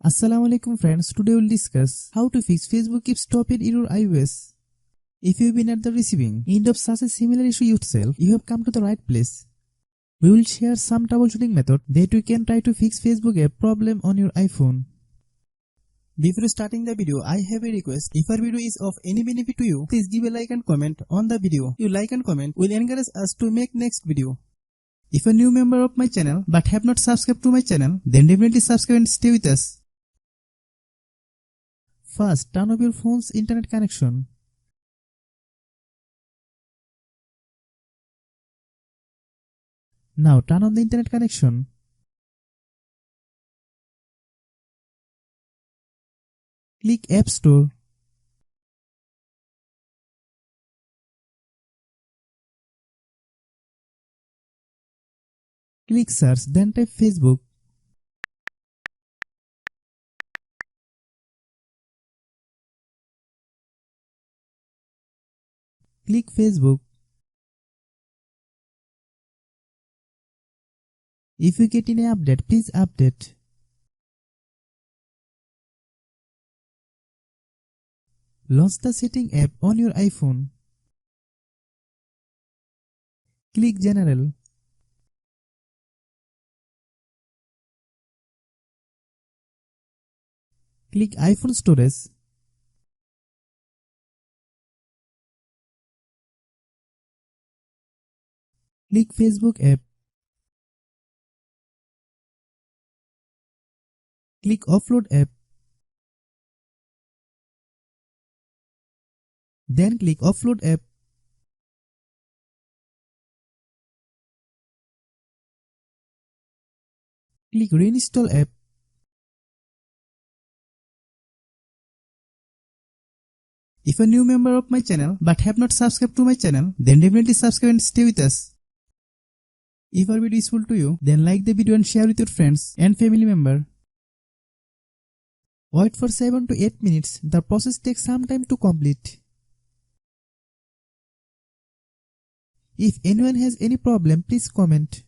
Assalamualaikum friends, today we'll discuss how to fix Facebook keeps stopping in your iOS. If you've been at the receiving end of such a similar issue yourself, you have come to the right place. We will share some troubleshooting method that you can try to fix Facebook app problem on your iPhone. Before starting the video, I have a request. If our video is of any benefit to you, please give a like and comment on the video. Your like and comment will encourage us to make next video. If you're a new member of my channel but have not subscribed to my channel, then definitely subscribe and stay with us. First, turn off your phone's internet connection. Now turn on the internet connection. Click App Store. Click Search, then type Facebook. Click Facebook. If you get any update, please update. Launch the setting app on your iPhone. Click General. Click iPhone Storage. Click Facebook app. Click Offload app. Then click Offload app. Click Reinstall app. If you're a new member of my channel but have not subscribed to my channel, then definitely subscribe and stay with us. If our video is useful to you, then like the video and share with your friends and family member. Wait for 7 to 8 minutes. The process takes some time to complete. If anyone has any problem, please comment.